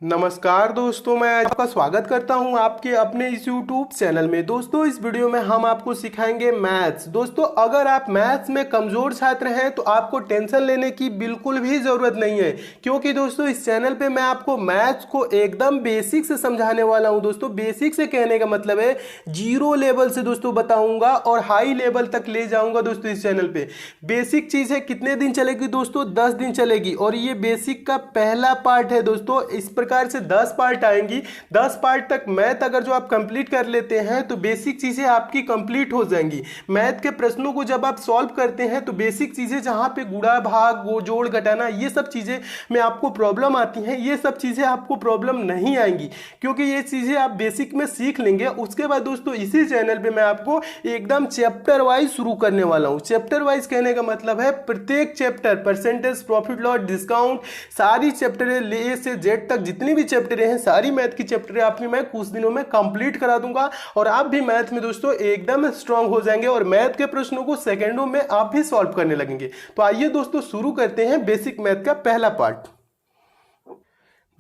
नमस्कार दोस्तों, मैं आपका स्वागत करता हूं आपके अपने इस YouTube चैनल में। दोस्तों, इस वीडियो में हम आपको सिखाएंगे मैथ्स। दोस्तों, अगर आप मैथ्स में कमज़ोर छात्र हैं तो आपको टेंशन लेने की बिल्कुल भी ज़रूरत नहीं है, क्योंकि दोस्तों इस चैनल पे मैं आपको मैथ्स को एकदम बेसिक से समझाने वाला हूं। दोस्तों, बेसिक से कहने का मतलब है जीरो लेवल से दोस्तों बताऊँगा और हाई लेवल तक ले जाऊँगा। दोस्तों, इस चैनल पर बेसिक चीज़ है, कितने दिन चलेगी दोस्तों? 10 दिन चलेगी और ये बेसिक का पहला पार्ट है। दोस्तों, इस प्रकार से 10 पार्ट आएंगी। 10 पार्ट तक मैथ अगर जो आप कंप्लीट कर लेते हैं तो बेसिक चीजें आपकी कंप्लीट हो जाएंगी। मैथ के प्रश्नों को जब आप सॉल्व करते हैं तो बेसिक चीजें जहां पे गुणा भाग जोड़ घटाना ये सब चीजें में आपको प्रॉब्लम आती हैं, ये सब चीजें आपको प्रॉब्लम नहीं आएंगी, क्योंकि ये चीजें आप बेसिक में सीख लेंगे। उसके बाद दोस्तों इसी चैनल पे मैं आपको एकदम चैप्टर वाइज शुरू करने वाला हूं। चैप्टर वाइज कहने का मतलब है प्रत्येक chapter, percentage, profit loss, discount, सारी चैप्टर ए से जेड तक जितनी भी चैप्टर हैं, सारी मैथ की चैप्टर आपकी मैं कुछ दिनों में कंप्लीट करा दूंगा और आप भी मैथ में दोस्तों एकदम स्ट्रांग हो जाएंगे और मैथ के प्रश्नों को सेकंडों में आप भी सॉल्व करने लगेंगे। तो आइए दोस्तों शुरू करते हैं बेसिक मैथ का पहला पार्ट।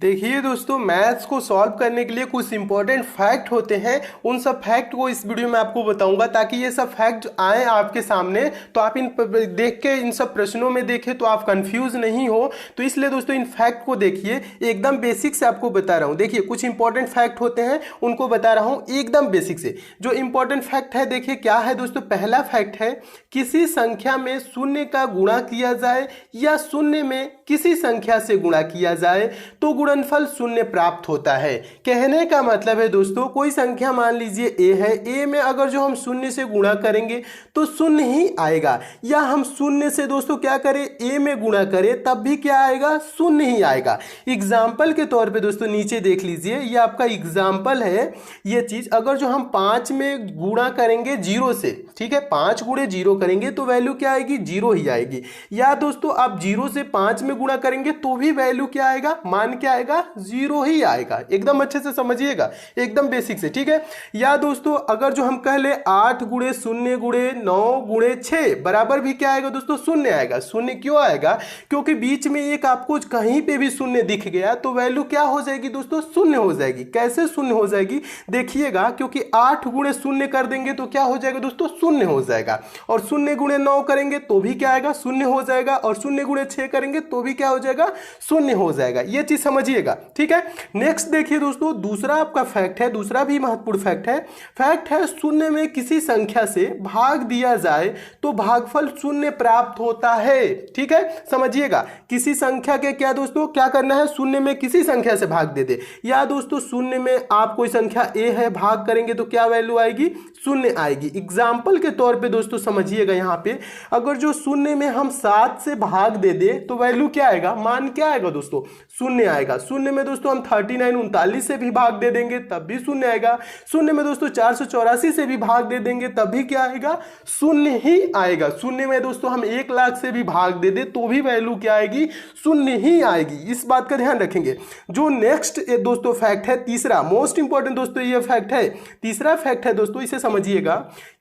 देखिए दोस्तों, मैथ्स को सॉल्व करने के लिए कुछ इंपॉर्टेंट फैक्ट होते हैं। उन सब फैक्ट को इस वीडियो में आपको बताऊंगा, ताकि ये सब फैक्ट आए आपके सामने तो आप इन देख के इन सब प्रश्नों में देखें तो आप कंफ्यूज नहीं हो। तो इसलिए दोस्तों इन फैक्ट को देखिए, एकदम बेसिक से आपको बता रहा हूँ। देखिए, कुछ इंपॉर्टेंट फैक्ट होते हैं, उनको बता रहा हूँ एकदम बेसिक से। जो इंपॉर्टेंट फैक्ट है देखिए क्या है दोस्तों। पहला फैक्ट है, किसी संख्या में शून्य का गुणा किया जाए या शून्य में किसी संख्या से गुणा किया जाए तो गुणनफल शून्य प्राप्त होता है। कहने का मतलब है दोस्तों, कोई संख्या मान लीजिए ए है, ए में अगर जो हम शून्य से गुणा करेंगे तो शून्य ही आएगा, या हम शून्य से दोस्तों क्या करें, ए में गुणा करें तब भी क्या आएगा, शून्य ही आएगा। एग्जाम्पल के तौर पे दोस्तों नीचे देख लीजिए, ये आपका एग्जाम्पल है। ये चीज अगर जो हम 5 में गुणा करेंगे 0 से, ठीक है, 5 गुणे 0 करेंगे तो वैल्यू क्या आएगी, 0 ही आएगी। या दोस्तों आप 0 से 5 में गुणा करेंगे तो भी वैल्यू क्या आएगा, मान क्या आएगा, 0 ही आएगा। एकदम अच्छे से समझिएगा, एकदम बेसिक से, ठीक है। या दोस्तों अगर जो हम कह ले 8 गुणे 0 गुणे 9 गुणे 6 बराबर भी क्या आएगा दोस्तों, शून्य आएगा। शून्य क्यों आएगा, क्योंकि बीच में एक आपको कहीं पे भी शून्य दिख गया तो वैल्यू क्या हो जाएगी दोस्तों, शून्य हो जाएगी। कैसे शून्य हो जाएगी देखिएगा, क्योंकि 8 गुणे 0 कर देंगे तो क्या हो जाएगा दोस्तों, शून्य हो जाएगा। और 0 गुणे 9 करेंगे तो भी क्या आएगा, शून्य हो जाएगा। और 0 गुणे 6 करेंगे तो भी क्या हो जाएगा, शून्य हो जाएगा। ये चीज समझिएगा, ठीक है। नेक्स्ट देखिए दोस्तों, दूसरा आपका फैक्ट है, दूसरा भी महत्वपूर्ण फैक्ट है। फैक्ट है, शून्य में किसी संख्या से भाग दिया जाए तो भागफल शून्य प्राप्त होता है। ठीक है, समझिएगा। किसी संख्या के क्या दोस्तों क्या करना है, शून्य में किसी संख्या से भाग दे दे। या दोस्तों शून्य में आप कोई संख्या ए है, भाग करेंगे तो क्या वैल्यू आएगी, शून्य आएगी। एग्जाम्पल के तौर पे दोस्तों समझिएगा, यहाँ पे अगर जो शून्य में हम 7 से भाग दे दे तो वैल्यू क्या आएगा, मान क्या आएगा दोस्तों, शून्य आएगा। शून्य में दोस्तों हम 39 से भी भाग दे देंगे तब भी शून्य आएगा। शून्य में दोस्तों 484 से भी भाग दे देंगे तब भी क्या आएगा, शून्य ही आएगा। शून्य में दोस्तों हम 1 लाख से भी भाग दे दे तो भी वैल्यू क्या आएगी, शून्य ही आएगी। इस बात का ध्यान रखेंगे। जो नेक्स्ट दोस्तों फैक्ट है, तीसरा मोस्ट इंपॉर्टेंट दोस्तों ये फैक्ट है, तीसरा फैक्ट है दोस्तों, इसे समझिएगा।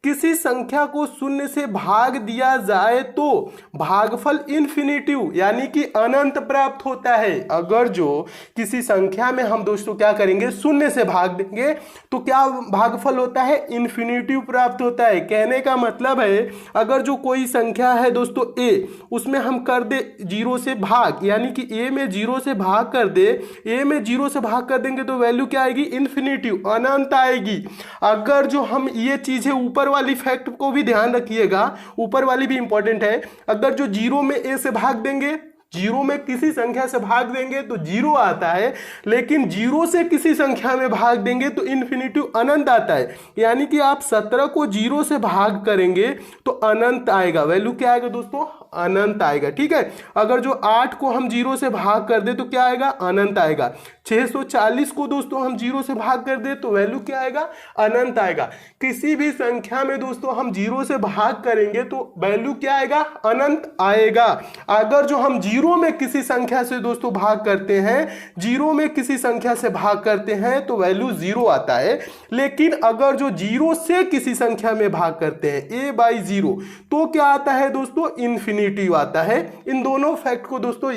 किसी संख्या को शून्य से भाग दिया जाए तो भागफल इन्फिनिटिव यानी कि अनंत प्राप्त होता है। अगर जो किसी संख्या में हम दोस्तों क्या करेंगे, शून्य से भाग देंगे तो क्या भागफल होता है, इन्फिनिटिव प्राप्त होता है। कहने का मतलब है, अगर जो कोई संख्या है दोस्तों ए, उसमें हम कर दे 0 से भाग, यानी कि ए में 0 से भाग कर दे, ए में 0 से भाग कर देंगे तो वैल्यू क्या आएगी, इन्फिनिटिव, अनंत आएगी। अगर जो हम ये चीजें ऊपर वाली फैक्ट को भी ध्यान रखिएगा, ऊपर वाली भी इंपॉर्टेंट है। अगर जो 0 में ए से भाग देंगे, 0 में किसी संख्या से भाग देंगे तो 0 आता है, लेकिन 0 से किसी संख्या में भाग देंगे तो इन्फिनिटिव, अनंत आता है। यानी कि आप 17 को 0 से भाग करेंगे तो अनंत आएगा। वैल्यू क्या आएगा दोस्तों, अनंत आएगा। ठीक है, अगर जो 8 को हम 0 से भाग कर दे तो क्या आएगा, अनंत आएगा। 640 को दोस्तों हम 0 से भाग कर दे तो वैल्यू क्या आएगा, अनंत आएगा। किसी भी संख्या में दोस्तों हम 0 से भाग करेंगे तो वैल्यू क्या आएगा, अनंत आएगा। अगर जो हम 0 जीरो में किसी संख्या से दोस्तों भाग करते हैं, जीरो में किसी संख्या से भाग करते हैं तो वैल्यू जीरो आता है। लेकिन अगर जो जीरो से किसी संख्या में भाग करते हैं a बाई जीरो तो क्या आता है दोस्तों, इन्फिनिटी आता है। इन दोनों फैक्ट को दोस्तों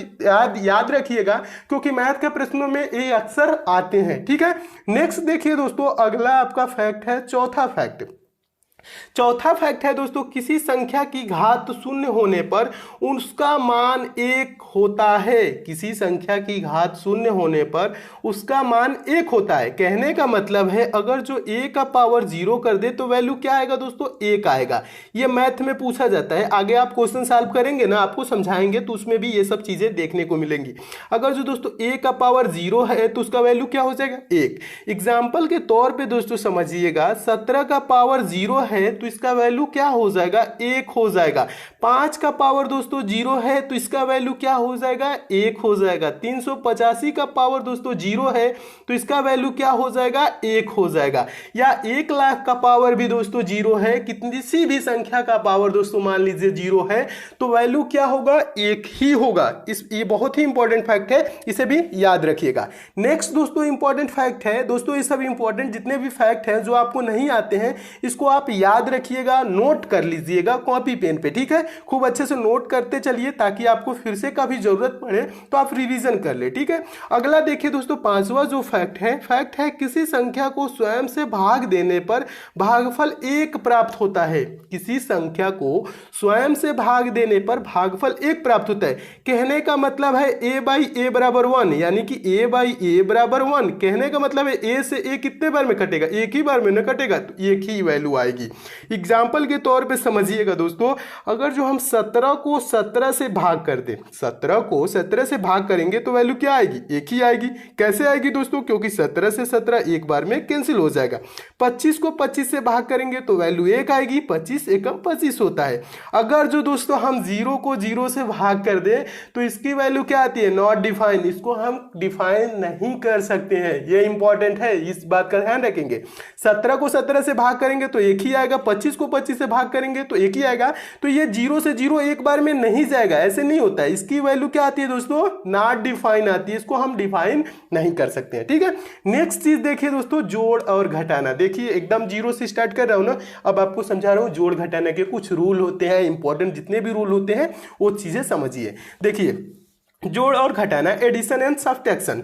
याद रखिएगा क्योंकि मैथ के प्रश्नों में ये अक्सर आते हैं, ठीक है। नेक्स्ट देखिए दोस्तों, अगला आपका फैक्ट है चौथा फैक्ट। चौथा फैक्ट है दोस्तों, किसी संख्या की घात शून्य होने पर उसका मान एक होता है। किसी संख्या की घात शून्य होने पर उसका मान एक होता है। कहने का मतलब है अगर जो a का पावर जीरो कर दे तो वैल्यू क्या आएगा दोस्तों, एक आएगा। ये मैथ में पूछा जाता है, आगे आप क्वेश्चन सॉल्व करेंगे ना, आपको समझाएंगे तो उसमें भी ये सब चीजें देखने को मिलेंगी। अगर जो दोस्तों a का पावर जीरो है तो उसका वैल्यू क्या हो जाएगा, एक। एग्जाम्पल के तौर पर दोस्तों समझिएगा, 17 का पावर जीरो है तो इसका वैल्यू क्या हो जाएगा, एक हो जाएगा। 5 का पावर दोस्तों जीरो है तो इसका वैल्यू क्या हो जाएगा, एक हो जाएगा। 385 का पावर दोस्तों जीरो है तो इसका वैल्यू क्या हो जाएगा, एक हो जाएगा। या 1 लाख का पावर भी दोस्तों जीरो है, किसी भी संख्या का पावर दोस्तों मान लीजिए जीरो है तो वैल्यू क्या होगा, एक ही होगा। ये बहुत ही इंपॉर्टेंट फैक्ट है, इसे भी याद रखिएगा। नेक्स्ट दोस्तों इंपॉर्टेंट फैक्ट है दोस्तों, ये सब इंपॉर्टेंट जितने भी फैक्ट हैं जो आपको नहीं आते हैं इसको आप याद रखिएगा, नोट कर लीजिएगा कॉपी पेन पे, ठीक है। खूब अच्छे से नोट करते चलिए ताकि आपको फिर से कभी जरूरत पड़े तो आप रिवीजन कर ले, ठीक है। अगला देखिए दोस्तों, पांचवा जो फैक्ट है किसी संख्या को स्वयं से भाग देने पर भागफल एक प्राप्त होता है। किसी संख्या को स्वयं से भाग देने पर भागफल एक प्राप्त होता है। कहने का मतलब है a बाई ए बराबर 1, यानी कि a बाई ए बराबर 1। कहने का मतलब है a से a कितने बार में कटेगा, एक ही बार में न कटेगा तो एक ही वैल्यू आएगी। एग्जाम्पल के तौर पे समझिएगा दोस्तों, अगर जो हम 17 को 17 से भाग कर दें, 17 को 17 से भाग करेंगे तो वैल्यू क्या आएगी, एक ही आएगी। कैसे आएगी दोस्तों, क्योंकि 17 से 17 एक बार में कैंसिल हो जाएगा। 25 को 25 से भाग करेंगे तो वैल्यू एक आएगी, 25 एकम 25 होता है। अगर जो दोस्तों हम 0 को 0 से भाग कर दें तो इसकी वैल्यू क्या आती है, नॉट डिफाइन। इसको हम डिफाइन नहीं कर सकते हैं, ये इंपॉर्टेंट है, इस बात का ध्यान रखेंगे। 17 को 17 से भाग करेंगे तो एक ही आएगा, 25 को 25 से भाग करेंगे तो एक ही आएगा। तो ये 0 से 0 एक बार में नहीं जाएगा, ऐसे नहीं होता है। इसकी वैल्यू क्या आती है दोस्तों, नॉट डिफाइन आती है, इसको हम डिफाइन नहीं कर सकते हैं, ठीक है। नेक्स्ट चीज देखिए दोस्तों, जोड़ और घटाना। देखिए एकदम 0 से स्टार्ट कर रहा हूं ना, अब आपको समझा रहा हूं जोड़ घटाने के कुछ रूल होते हैं, इंपॉर्टेंट जितने भी रूल होते हैं वो चीजें समझिए। देखिए जोड़ और घटाना, एडिशन एंड सब्ट्रैक्शन।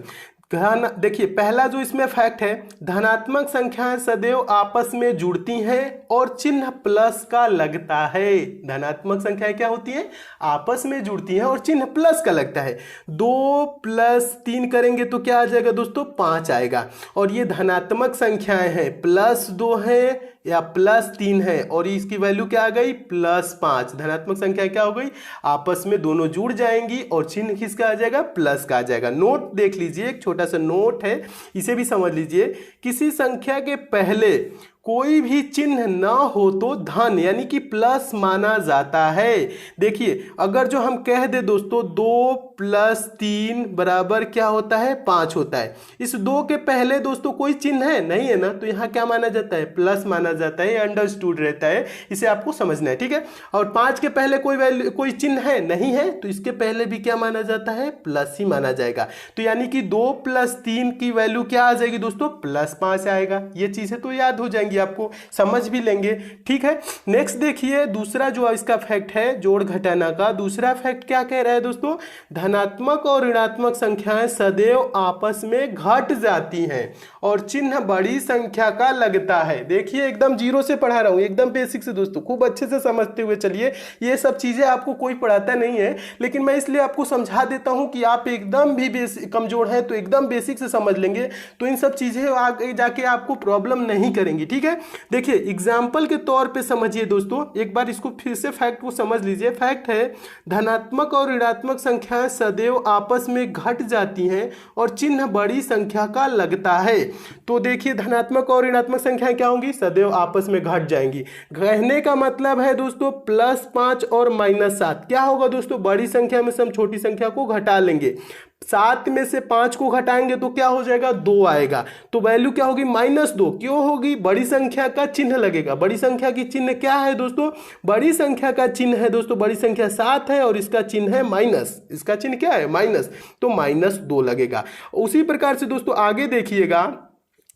देखिए पहला जो इसमें फैक्ट है, धनात्मक संख्याएं सदैव आपस में जुड़ती हैं और चिन्ह प्लस का लगता है। धनात्मक संख्याएं क्या होती हैं, आपस में जुड़ती हैं और चिन्ह प्लस का लगता है। 2 + 3 करेंगे तो क्या आ जाएगा दोस्तों, 5 आएगा। और ये धनात्मक संख्याएं हैं, +2 है या +3 है और इसकी वैल्यू क्या आ गई, +5। धनात्मक संख्या क्या हो गई, आपस में दोनों जुड़ जाएंगी और चिन्ह किसका आ जाएगा, प्लस का आ जाएगा। नोट देख लीजिए, एक छोटा सा नोट है, इसे भी समझ लीजिए। किसी संख्या के पहले कोई भी चिन्ह ना हो तो धन यानी कि प्लस माना जाता है। देखिए अगर जो हम कह दे दोस्तों 2 + 3 बराबर क्या होता है, 5 होता है। इस 2 के पहले दोस्तों कोई चिन्ह है नहीं है ना, तो यहाँ क्या माना जाता है, प्लस माना जाता है, अंडरस्टूड रहता है, इसे आपको समझना है, ठीक है। और 5 के पहले कोई चिन्ह है नहीं है तो इसके पहले भी क्या माना जाता है, प्लस ही माना जाएगा। तो यानी कि 2 + 3 की वैल्यू क्या आ जाएगी दोस्तों, +5 आएगा। ये चीजें तो याद हो जाएंगी, आपको समझ भी लेंगे, ठीक है। नेक्स्ट देखिए दूसरा जो इसका फैक्ट है जोड़ घटाना का, दूसरा फैक्ट क्या कह रहा है दोस्तों, धनात्मक और ऋणात्मक संख्याएं सदैव आपस में घट जाती हैं और चिन्ह बड़ी संख्या का लगता है। देखिए एकदम 0 से पढ़ा रहा हूं, एकदम बेसिक से दोस्तों, खूब अच्छे से समझते हुए चलिए। ये सब चीजें आपको कोई पढ़ाता नहीं है, लेकिन मैं इसलिए आपको समझा देता हूं कि आप एकदम भी कमजोर हैं तो एकदम बेसिक से समझ लेंगे तो इन सब चीजें आगे जाके आपको प्रॉब्लम नहीं करेंगी, ठीक है। देखिए एग्जाम्पल के तौर पे समझिए दोस्तों, एक बार इसको फिर से फैक्ट को समझ लीजिए। फैक्ट है धनात्मक और ऋणात्मक संख्याएं सदैव आपस में घट जाती हैं और चिन्ह बड़ी संख्या का लगता है। तो देखिए धनात्मक और ऋणात्मक संख्याएं क्या होंगी, सदैव आपस में घट जाएंगी। कहने का मतलब है दोस्तों +5 और -7 क्या होगा दोस्तों, बड़ी संख्या में से हम छोटी संख्या को घटा लेंगे। 7 में से 5 को घटाएंगे तो क्या हो जाएगा, 2 आएगा। तो वैल्यू क्या होगी, -2। क्यों होगी, बड़ी संख्या का चिन्ह लगेगा। बड़ी संख्या की चिन्ह क्या है दोस्तों, बड़ी संख्या का चिन्ह है दोस्तों, बड़ी संख्या 7 है और इसका चिन्ह है माइनस। इसका चिन्ह क्या है, माइनस, तो -2 लगेगा। उसी प्रकार से दोस्तों आगे देखिएगा,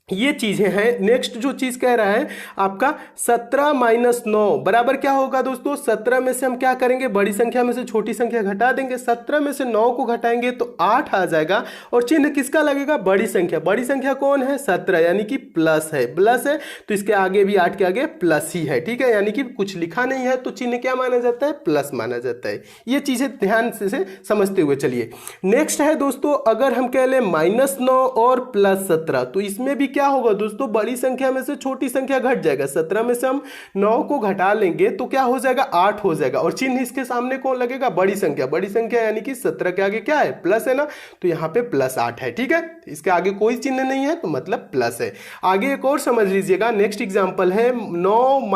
ये चीजें हैं। नेक्स्ट जो चीज कह रहा है आपका 17 - 9 बराबर क्या होगा दोस्तों, 17 में से हम क्या करेंगे, बड़ी संख्या में से छोटी संख्या घटा देंगे। 17 में से 9 को घटाएंगे तो 8 आ जाएगा और चिन्ह किसका लगेगा, बड़ी संख्या। बड़ी संख्या कौन है, 17, यानी कि प्लस है। प्लस है तो इसके आगे भी 8 के आगे प्लस ही है, ठीक है, यानी कि कुछ लिखा नहीं है तो चिन्ह क्या माना जाता है, प्लस माना जाता है। ये चीजें ध्यान से समझते हुए चलिए। नेक्स्ट है दोस्तों, अगर हम कह लें -9 और +17 तो इसमें भी क्या होगा दोस्तों, बड़ी संख्या में से छोटी संख्या घट जाएगा। 17 में से हम 9 को घटा लेंगे तो क्या हो जाएगा, 8 हो जाएगा और चिन्ह इसके सामने कौन लगेगा, बड़ी संख्या। बड़ी संख्या यानी कि 17 के आगे क्या है, प्लस है ना, तो यहाँ पे +8 है, ठीक है। इसके आगे कोई चिन्ह नहीं है तो मतलब प्लस है। आगे एक और समझ लीजिएगा, नेक्स्ट एग्जांपल है 9 -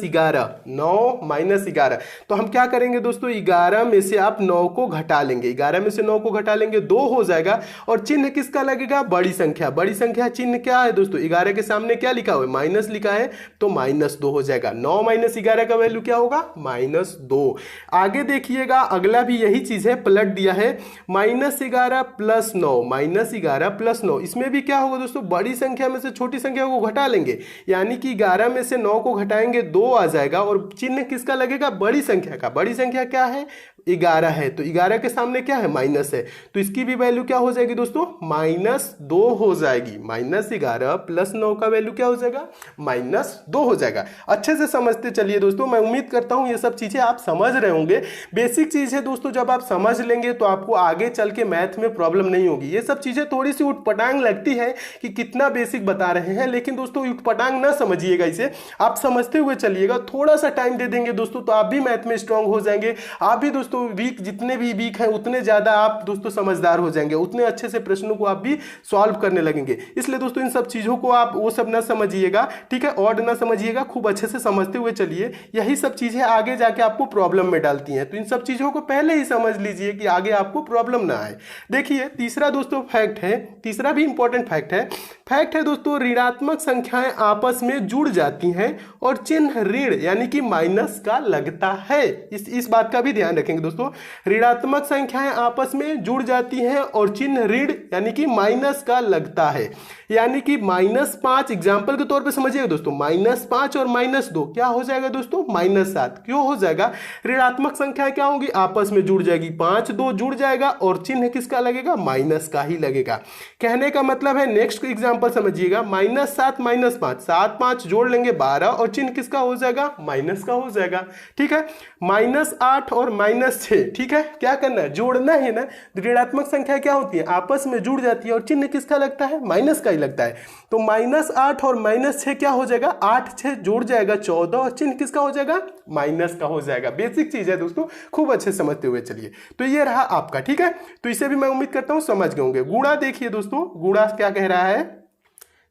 11। 9 - 11 तो हम क्या करेंगे दोस्तों, 11 में से आप 9 को घटा लेंगे। 11 में से 9 को घटा लेंगे 2 हो जाएगा और चिन्ह किसका लगेगा, बड़ी संख्या। बड़ी संख्या चिन्ह क्या है दोस्तों, 11 के सामने क्या लिखा हुआ है, माइनस लिखा है तो -2 हो जाएगा। 9 - 11 का वैल्यू क्या होगा, -2। आगे देखिएगा, अगला भी यही चीज है, पलट दिया है, -11 + 9। -11 + 9 इसमें भी क्या होगा दोस्तों, बड़ी संख्या में से छोटी संख्या को घटा लेंगे, यानी कि 11 में से 9 को घटाएंगे 2 आ जाएगा और चिन्ह किसका लगेगा, बड़ी संख्या का। बड़ी संख्या क्या है, 11 है तो 11 के सामने क्या है, माइनस है, तो इसकी भी वैल्यू क्या हो जाएगी दोस्तों, -2 हो जाएगी। -11 + 9 का वैल्यू क्या हो जाएगा, -2 हो जाएगा। अच्छे से समझते चलिए दोस्तों, मैं उम्मीद करता हूं ये सब चीजें आप समझ रहे होंगे। बेसिक चीज है दोस्तों, जब आप समझ लेंगे तो आपको आगे चल के मैथ में प्रॉब्लम नहीं होगी। ये सब चीजें थोड़ी सी उटपटांग लगती है कि कितना बेसिक बता रहे हैं, लेकिन दोस्तों उटपटांग ना समझिएगा, इसे आप समझते हुए चलिएगा। थोड़ा सा टाइम दे देंगे दोस्तों तो आप भी मैथ में स्ट्रांग हो जाएंगे। आप भी दोस्तों वीक, जितने भी वीक हैं उतने ज्यादा आप दोस्तों समझदार हो जाएंगे, उतने अच्छे से प्रश्नों को आप भी सॉल्व करने लगेंगे। इसलिए दोस्तों इन सब चीजों को आप वो सब ना समझिएगा, ठीक है, ऑड ना समझिएगा, खूब अच्छे से समझते हुए चलिए। यही सब चीजें आगे जाके आपको प्रॉब्लम में डालती हैं, तो इन सब चीजों को पहले ही समझ लीजिए कि आगे आपको प्रॉब्लम ना आए। देखिए तीसरा दोस्तों फैक्ट है, तीसरा भी इंपॉर्टेंट फैक्ट है दोस्तों, ऋणात्मक संख्याएं आपस में जुड़ जाती हैं और चिन्ह ऋण यानी कि माइनस का लगता है। इस बात का भी ध्यान रखेंगे दोस्तों, ऋणात्मक संख्याएं आपस में जुड़ जाती हैं और चिन्ह ऋण यानी कि माइनस का लगता है। यानी कि -5 एग्जाम्पल के तौर पे समझिएगा दोस्तों, -5 और -2 क्या हो जाएगा दोस्तों, -7। क्यों हो जाएगा, ऋणात्मक संख्या क्या होगी, आपस में जुड़ जाएगी, 5 2 जुड़ जाएगा और चिन्ह किसका लगेगा, माइनस का ही लगेगा। कहने का मतलब है, नेक्स्ट एग्जाम्पल समझिएगा, -7 - 5, 7 5 जोड़ लेंगे 12 और चिन्ह किसका हो जाएगा, माइनस का हो जाएगा, ठीक है। -8 और -6, ठीक है, क्या करना है, जोड़ना है ना। ऋणात्मक संख्या क्या होती है, आपस में जुड़ जाती है और चिन्ह किसका लगता है, माइनस का ही लगता है। तो -8 और -6 क्या हो जाएगा, 8 6 जुड़ जाएगा 14 और चिन्ह किसका हो जाएगा, माइनस का हो जाएगा। बेसिक चीज है दोस्तों, खूब अच्छे समझते हुए चलिए। तो ये रहा आपका, ठीक है, तो इसे भी मैं उम्मीद करता हूं समझ गए होंगे। गुणा देखिए दोस्तों, गुणा क्या कह रहा है,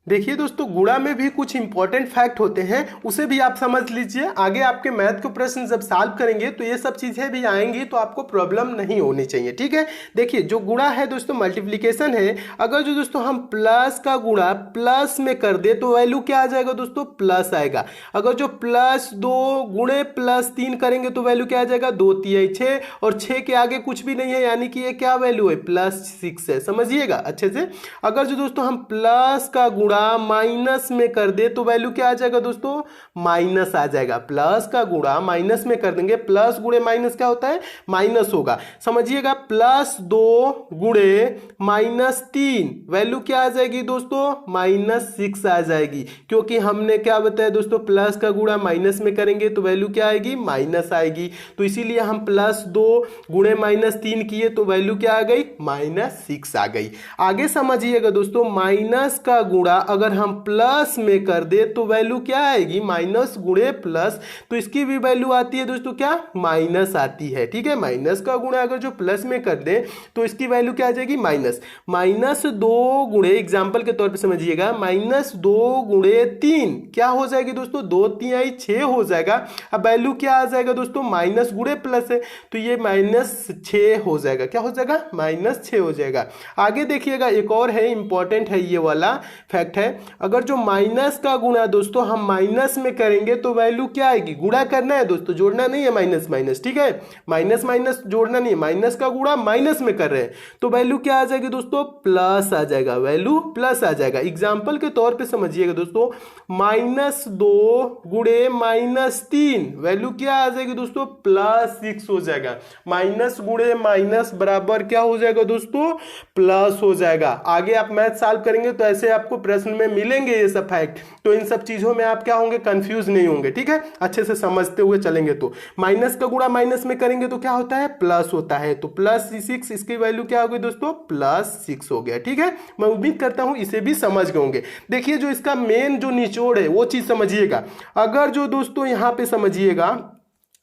देखिए दोस्तों गुणा में भी कुछ इंपॉर्टेंट फैक्ट होते हैं, उसे भी आप समझ लीजिए। आगे आपके मैथ के प्रश्न जब सॉल्व करेंगे तो ये सब चीजें भी आएंगी, तो आपको प्रॉब्लम नहीं होनी चाहिए, ठीक है। देखिए जो गुणा है दोस्तों, मल्टीप्लिकेशन है, अगर जो दोस्तों हम प्लस का गुणा प्लस में कर दे तो वैल्यू क्या आ जाएगा दोस्तों, प्लस आएगा। अगर जो +2 गुणे +3 करेंगे तो वैल्यू क्या आ जाएगा, 2 3 6 और 6 के आगे कुछ भी नहीं है, यानी कि ये क्या वैल्यू है, +6 है, समझिएगा अच्छे से। अगर जो दोस्तों हम प्लस का गुणा माइनस में कर दे तो वैल्यू क्या आ जाएगा दोस्तों, माइनस आ जाएगा। प्लस का गुणा माइनस में कर देंगे, प्लस गुणे माइनस क्या होता है, माइनस होगा, समझिएगा। +2 गुणे -3 वैल्यू क्या आ जाएगी दोस्तों, -6 आ जाएगी, क्योंकि हमने क्या बताया दोस्तों, प्लस का गुणा माइनस में करेंगे तो वैल्यू क्या आएगी, माइनस आएगी। तो इसीलिए हम +2 गुणे -3 किए तो वैल्यू क्या आ गई, -6 आ गई। आगे समझिएगा दोस्तों, माइनस का गुणा अगर हम प्लस में कर दे तो वैल्यू क्या आएगी, माइनस गुणे प्लस, तो इसकी भी वैल्यू आती है दोस्तों क्या, माइनस आती है। ठीक है, माइनस का गुणा अगर जो प्लस में कर दे तो इसकी वैल्यू क्या आ जाएगी, माइनस। माइनस 2 गुणे, एग्जाम्पल के तौर पे समझिएगा, माइनस 2 गुणे 3 क्या हो जाएगी दोस्तों, 2 3 6 हो जाएगा। अब वैल्यू क्या आ जाएगा दोस्तों, माइनस गुणे प्लस है तो ये -6 हो जाएगा। क्या हो जाएगा, -6 हो जाएगा। आगे देखिएगा, एक और है, इंपॉर्टेंट है ये वाला फैक्ट है। अगर जो माइनस का गुणा दोस्तों हम माइनस में करेंगे तो वैल्यू क्या आएगी, गुणा करना है दोस्तों, जोड़ना नहीं है माइनस माइनस। ठीक है, माइनस माइनस जोड़ना नहीं है, माइनस का गुणा माइनस में कर रहे हैं तो वैल्यू क्या आ जाएगी दोस्तों, प्लस आ जाएगा, वैल्यू प्लस आ जाएगा। एग्जाम्पल के तौर पे समझिएगा दोस्तों, -2 गुणे -3 वैल्यू क्या आ जाएगी दोस्तों, +6 हो जाएगा। माइनस गुणे माइनस बराबर क्या हो जाएगा दोस्तों, प्लस हो जाएगा। आगे आप मैथ सॉल्व करेंगे तो ऐसे आपको प्रश्न में मिलेंगे ये सब फैक्ट, तो इन सब चीजों में आप क्या होंगे, कंफ्यूज नहीं होंगे। ठीक है, अच्छे से समझते हुए चलेंगे। तो माइनस का गुणा माइनस में करेंगे तो क्या होता है, प्लस होता है, तो +6, इसकी वैल्यू क्या हो गई दोस्तों, +6 हो गया। ठीक है, मैं उम्मीद करता हूं इसे भी समझ गए होंगे। देखिए, जो इसका मेन जो निचोड़ है वो चीज समझिएगा। अगर जो दोस्तों यहां पे समझिएगा,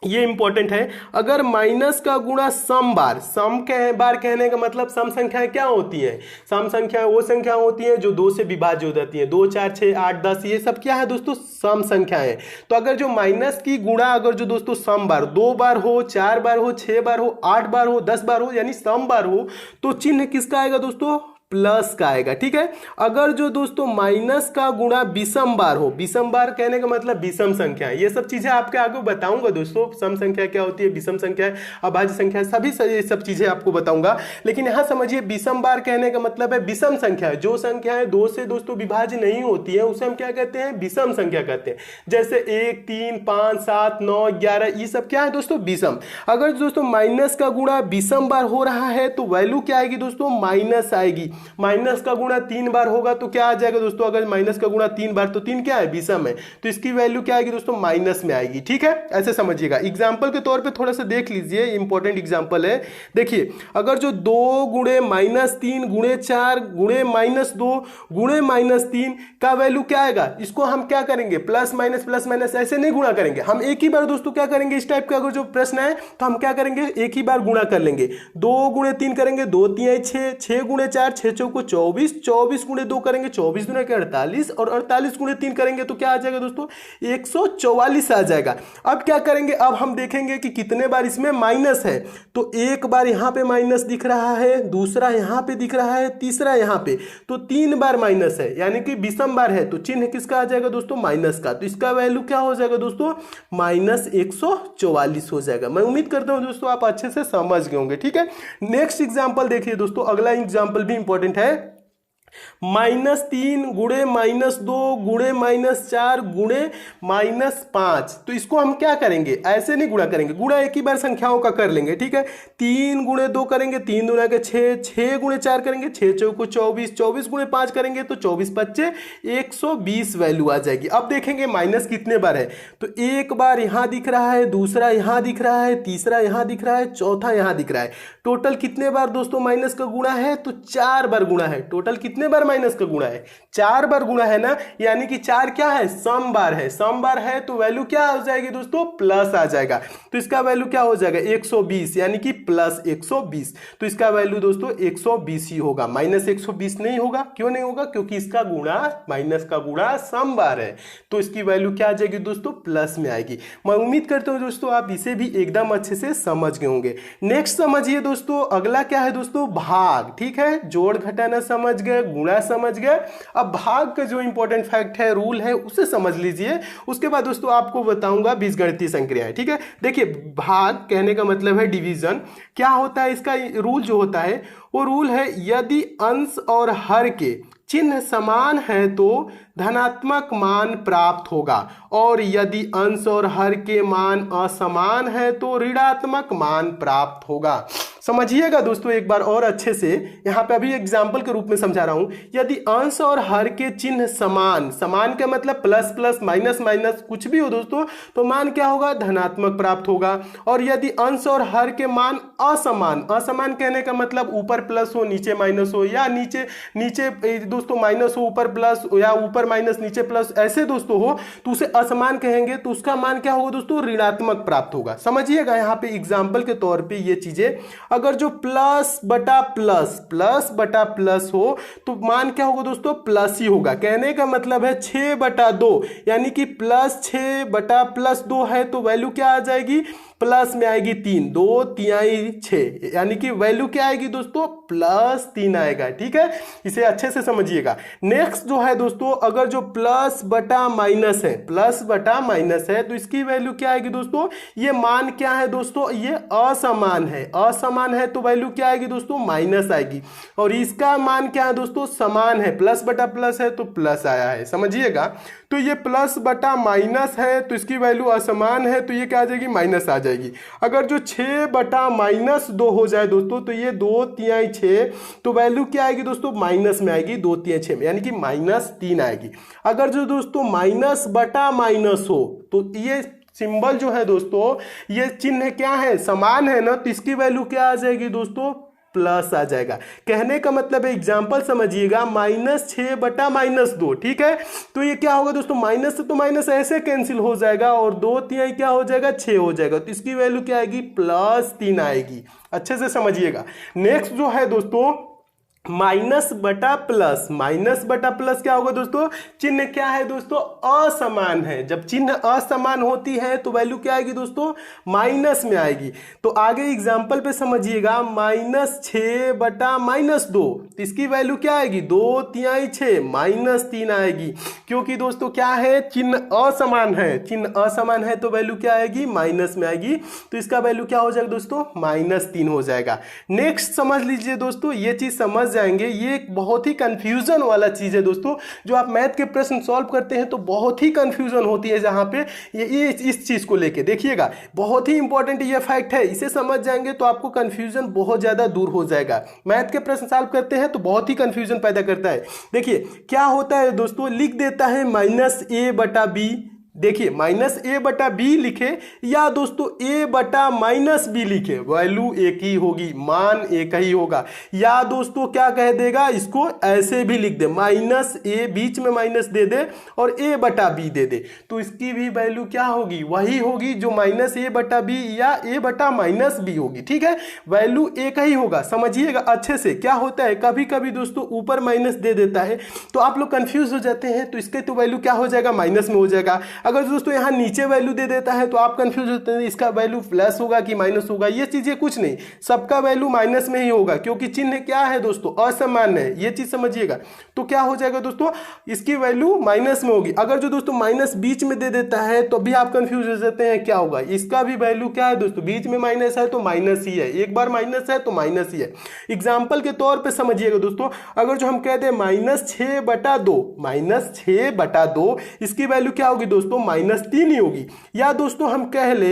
ये इंपॉर्टेंट है, अगर माइनस का गुणा सम बार, सम के बार कहने का मतलब सम संख्याएं क्या होती हैं, सम संख्याएं वो संख्या होती हैं जो 2 से विभाज्य हो जाती हैं। 2 4 6 8 10 ये सब क्या है दोस्तों, सम संख्याएं। तो अगर जो माइनस की गुणा अगर जो दोस्तों सम बार 2 बार हो, 4 बार हो, 6 बार हो, 8 बार हो, 10 बार हो, यानी सम बार हो, तो चिन्ह किसका आएगा दोस्तों, प्लस का आएगा। ठीक है, अगर जो दोस्तों माइनस का गुणा विषम बार हो, विषम बार कहने का मतलब विषम संख्या, ये सब चीजें आपके आगे बताऊंगा दोस्तों, सम संख्या क्या होती है, विषम संख्या, अभाज्य संख्या, सभी ये सब चीजें आपको बताऊंगा। लेकिन यहां समझिए, विषम बार कहने का मतलब है विषम संख्या, जो संख्याएं 2 से दोस्तों विभाज्य नहीं होती है उसे हम क्या कहते हैं, विषम संख्या कहते हैं। जैसे 1 3 5 7 9 11 ये सब क्या है दोस्तों, विषम। अगर दोस्तों माइनस का गुणा विषम बार हो रहा है तो वैल्यू क्या आएगी दोस्तों, माइनस आएगी। माइनस का गुणा 3 बार होगा तो क्या आ जाएगा दोस्तों, अगर माइनस का गुणा 3 बार, तो 3 क्या है, विषम है, तो इसकी वैल्यू क्या आएगी दोस्तों, माइनस में आएगी। ठीक है, ऐसे समझिएगा। एग्जाम्पल के तौर पे थोड़ा सा देख लीजिए, इंपॉर्टेंट एग्जाम्पल है। देखिए, अगर जो 2 गुणे -3 गुणे 4 गुणे -2 गुणे -3 का वैल्यू क्या आएगा, इसको हम क्या करेंगे, प्लस माइनस ऐसे नहीं गुणा करेंगे, हम एक ही बार दोस्तों क्या करेंगे, इस टाइप का अगर जो प्रश्न है तो हम क्या करेंगे, एक ही बार गुणा कर लेंगे। 2 गुणे 3 करेंगे, 2 3 6, 6 गुणे 4 6 चौको 24, 24 गुणे 2 करेंगे 24 दूना के 48, और 48 गुणे 3 करेंगे तो क्या आ जाएगा दोस्तों, 144 आ जाएगा। अब क्या करेंगे, अब हम देखेंगे कि कितने बार इसमें माइनस है, तो एक बार यहां पे माइनस दिख रहा है, दूसरा यहां पे दिख रहा है, तीसरा यहां पे, तो 3 बार माइनस है, यानी कि विषम बार है, तो चिन्ह किसका आ जाएगा दोस्तों, माइनस का। तो इसका वैल्यू क्या हो जाएगा दोस्तों, -144 हो जाएगा। मैं उम्मीद करता हूं दोस्तों आप अच्छे से समझ गए होंगे। ठीक है, नेक्स्ट एग्जांपल देखिए दोस्तों, अगला एग्जांपल भी इंपॉर्टेंट है। -3 गुणे -2 गुणे -4 गुणे -5, तो इसको हम क्या करेंगे, ऐसे नहीं गुणा करेंगे, गुणा एक ही बार संख्याओं का कर लेंगे। ठीक है, 3 गुणे 2 करेंगे, 3 दूना के 6, 6 गुणे 4 करेंगे, 6 चौको 24, 24 गुणे 5 करेंगे तो 24 5 120 वैल्यू आ जाएगी। अब देखेंगे माइनस कितने बार है, तो एक बार यहां दिख रहा है, दूसरा यहां दिख रहा है, तीसरा यहां दिख रहा है, चौथा यहां दिख रहा है। टोटल कितने बार दोस्तों माइनस का गुणा है, तो 4 बार गुणा है। टोटल कितने बार माइनस का गुणा है, 4 बार गुणा है ना, यानी कि 4 क्या है, सम बार है। सम बार है तो वैल्यू क्या हो जाएगी दोस्तों, प्लस आ जाएगा। तो इसका वैल्यू क्या हो जाएगा, 120, यानी कि +120, तो इसका वैल्यू दोस्तों 120 ही होगा, -120 नहीं होगा। क्यों नहीं होगा, क्योंकि इसका गुणा, माइनस का गुणा सम बार है, तो इसकी वैल्यू क्या आ जाएगी दोस्तों, प्लस में आएगी। मैं उम्मीद करता हूं दोस्तों आप इसे भी एकदम अच्छे से समझ गए होंगे। नेक्स्ट समझिए दोस्तों, अगला क्या है दोस्तों, भाग। ठीक है, जोड़ घटाना समझ गए, गुणा समझ गए। अब भाग का जो इंपॉर्टेंट फैक्ट है, रूल है, उसे समझ लीजिए। उसके बाद दोस्तों आपको बताऊंगा बीजगणितीय संक्रियाएं। ठीक है, देखिए, भाग कहने का मतलब है डिवीजन। क्या होता है इसका रूल, जो होता है वो रूल है, यदि अंश और हर के चिन्ह समान है तो धनात्मक मान प्राप्त होगा, और यदि अंश और हर के मान असमान है तो ऋणात्मक मान प्राप्त होगा। समझिएगा दोस्तों एक बार और अच्छे से, यहां पे अभी एग्जाम्पल के रूप में समझा रहा हूं। यदि अंश और हर के चिन्ह समान, समान का मतलब प्लस प्लस माइनस माइनस कुछ भी हो दोस्तों, तो मान क्या होगा, धनात्मक प्राप्त होगा। और यदि अंश और हर के मान असमान, असमान कहने का मतलब ऊपर प्लस हो नीचे माइनस हो, या नीचे नीचे दोस्तों माइनस हो ऊपर प्लस या ऊपर माइनस नीचे प्लस ऐसे दोस्तों हो तो उसे असमान कहेंगे, तो उसका मान क्या होगा दोस्तों, ऋणात्मक प्राप्त होगा। समझिएगा यहाँ पे एग्जाम्पल के तौर पे ये चीजें, अगर जो प्लस बटा प्लस हो तो मान क्या होगा दोस्तों, प्लस ही होगा। कहने का मतलब है 6/2, यानी कि प्लस 6/+2 है तो वैल्यू क्या आ जाएगी, प्लस में आएगी 3, 2 तिहाई 6, यानी कि वैल्यू क्या आएगी दोस्तों, +3 आएगा। ठीक है, इसे अच्छे से समझिएगा। नेक्स्ट जो है दोस्तों, अगर जो प्लस बटा माइनस है तो इसकी वैल्यू क्या आएगी दोस्तों, ये मान क्या है दोस्तों, ये असमान है तो वैल्यू क्या आएगी दोस्तों, माइनस आएगी। और इसका मान क्या है दोस्तों, समान है, प्लस बटा प्लस है तो प्लस आया है, समझिएगा। तो ये प्लस बटा माइनस है तो इसकी वैल्यू असमान है तो ये क्या आ जाएगी, माइनस आ जाएगी। अगर जो 6/-2 हो जाए दोस्तों तो ये 2 तिहाई 6, तो वैल्यू क्या आएगी दोस्तों, माइनस में आएगी 2 तिहाई 6 में, यानी कि -3 आएगी। अगर जो दोस्तों माइनस बटा माइनस हो तो ये सिंबल जो है दोस्तों, ये चिन्ह क्या है, समान है ना, तो इसकी वैल्यू क्या आ जाएगी दोस्तों, प्लस आ जाएगा। कहने का मतलब है, एग्जाम्पल समझिएगा, -6/-2, ठीक है। तो ये क्या होगा दोस्तों, माइनस से तो माइनस ऐसे कैंसिल हो जाएगा और 2 तिहाई क्या हो जाएगा, 6 हो जाएगा, तो इसकी वैल्यू क्या आएगी, +3 आएगी। अच्छे से समझिएगा। नेक्स्ट जो है दोस्तों, माइनस बटा प्लस क्या होगा दोस्तों, चिन्ह क्या है दोस्तों, असमान है। जब चिन्ह असमान होती है तो वैल्यू क्या आएगी दोस्तों, माइनस में आएगी। तो आगे एग्जांपल पे समझिएगा, -6/-2, तो इसकी वैल्यू क्या आएगी, 2 तिहाई 6, -3 आएगी। क्योंकि दोस्तों क्या है, चिन्ह असमान है तो वैल्यू क्या आएगी, माइनस में आएगी। तो इसका वैल्यू क्या हो जाएगा दोस्तों, -3 हो जाएगा। नेक्स्ट समझ लीजिए दोस्तों, ये चीज समझ जाएंगे, ये एक बहुत ही कंफ्यूजन वाला चीज है दोस्तों। जो आप मैथ के प्रश्न सॉल्व करते हैं तो बहुत ही कंफ्यूजन होती है, जहां पे ये इस चीज को लेके देखिएगा, बहुत ही इंपॉर्टेंट ये फैक्ट है। इसे समझ जाएंगे तो आपको कंफ्यूजन बहुत ज्यादा दूर हो जाएगा। मैथ के प्रश्न सॉल्व करते हैं तो बहुत ही कंफ्यूजन पैदा करता है। देखिए क्या होता है दोस्तों, लिख देता है -a/b, देखिए -a/b लिखे या दोस्तों a/-b लिखे, वैल्यू एक ही होगी, मान एक ही होगा। या दोस्तों क्या कह देगा, इसको ऐसे भी लिख दे, -a बीच में माइनस दे दे और a/b दे दे, तो इसकी भी वैल्यू क्या होगी, वही होगी जो -a/b या a/-b होगी। ठीक है, वैल्यू एक ही होगा। समझिएगा अच्छे से। क्या होता है, कभी कभी दोस्तों ऊपर माइनस दे देता है तो आप लोग कंफ्यूज हो जाते हैं, तो इसके तो वैल्यू क्या हो जाएगा, माइनस में हो जाएगा। अगर दोस्तों यहाँ नीचे वैल्यू दे देता है तो आप कंफ्यूज होते हैं, इसका वैल्यू प्लस होगा कि माइनस होगा। ये चीजें कुछ नहीं, सबका वैल्यू माइनस में ही होगा, क्योंकि चिन्ह क्या है दोस्तों, असमान है। ये चीज समझिएगा। तो क्या हो जाएगा दोस्तों, इसकी वैल्यू माइनस में होगी। अगर जो दोस्तों माइनस बीच में दे देता है तो भी आप कंफ्यूज हो जाते हैं, क्या होगा, इसका भी वैल्यू क्या है दोस्तों, बीच में माइनस है तो माइनस ही है, एक बार माइनस है तो माइनस ही है। एग्जाम्पल के तौर पर समझिएगा दोस्तों, अगर जो हम कहते हैं -6/2, इसकी वैल्यू क्या होगी दोस्तों, -3 ही होगी। या दोस्तों हम कह ले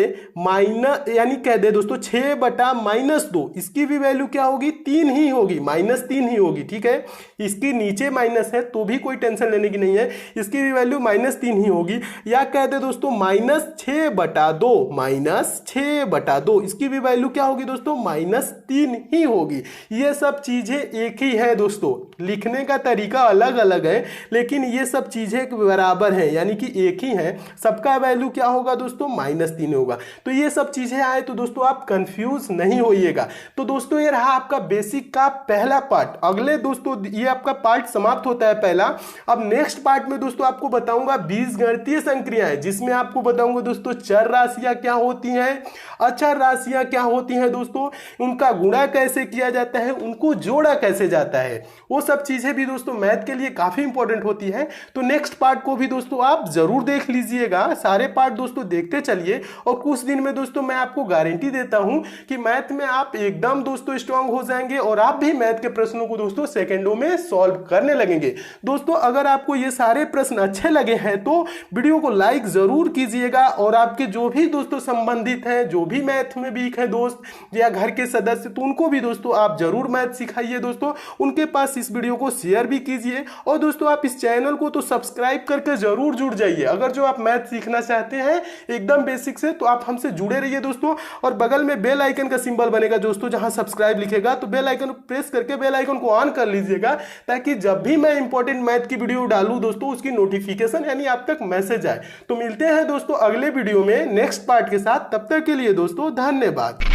यानी कह दे दोस्तों 6/-2, इसकी भी वैल्यू क्या होगी, 3 ही होगी, -3 ही होगी। ठीक है, इसकी नीचे माइनस है तो भी कोई टेंशन लेने की नहीं है, इसकी भी वैल्यू -3 ही होगी। या कह दे दोस्तों -6/2, इसकी भी वैल्यू क्या होगी दोस्तों, -3 ही होगी। ये सब चीजें एक ही है दोस्तों, लिखने का तरीका अलग अलग है लेकिन ये सब चीजें बराबर है, यानी कि एक ही है। सबका वैल्यू क्या होगा दोस्तों, -3 होगा। तो ये सब चीजें आए तो दोस्तों आप कंफ्यूज नहीं होइएगा। तो दोस्तों ये रहा आपका बेसिक का पहला पार्ट। अगले दोस्तों ये आपका पार्ट समाप्त होता है पहला। अब नेक्स्ट पार्ट में दोस्तों आपको बताऊंगा बीजगणितीय संक्रियाएं, जिसमें आपको बताऊंगा दोस्तों चर राशियां क्या होती हैं, अचर राशियां क्या होती हैं दोस्तों, उनका गुणा कैसे किया जाता है, उनको जोड़ा कैसे जाता है, वो सब चीजें भी दोस्तों मैथ के लिए काफी इंपॉर्टेंट होती है। तो नेक्स्ट पार्ट को भी दोस्तों आप जरूर देख लीजिएगा, सारे पार्ट दोस्तों देखते चलिए। और कुछ दिन में दोस्तों मैं आपको गारंटी देता हूं कि मैथ में आप एकदम दोस्तों स्ट्रांग हो जाएंगे और आप भी मैथ के प्रश्नों को दोस्तों सेकंडों में सॉल्व करने लगेंगे। दोस्तों अगर आपको ये सारे प्रश्न अच्छे लगे हैं तो वीडियो को लाइक जरूर कीजिएगा, और आपके जो भी दोस्तों संबंधित हैं, जो भी मैथ में वीक है दोस्त या घर के सदस्य, तो उनको भी दोस्तों आप जरूर मैथ सिखाइए दोस्तों, उनके पास इस वीडियो को शेयर भी कीजिए। और दोस्तों आप इस चैनल को तो सब्सक्राइब करके जरूर जुड़ जाइए। अगर जो आप मैथ सीखना चाहते हैं एकदम बेसिक से, तो आप हमसे जुड़े रहिए दोस्तों। और बगल में बेल आइकन का सिंबल बनेगा दोस्तों, जहां सब्सक्राइब लिखेगा, तो बेल आइकन प्रेस करके बेल आइकन को ऑन कर लीजिएगा, ताकि जब भी मैं इंपॉर्टेंट मैथ की वीडियो डालूं दोस्तों, उसकी नोटिफिकेशन यानी आप तक मैसेज आए। तो मिलते हैं दोस्तों अगले वीडियो में नेक्स्ट पार्ट के साथ, तब तक के लिए दोस्तों धन्यवाद।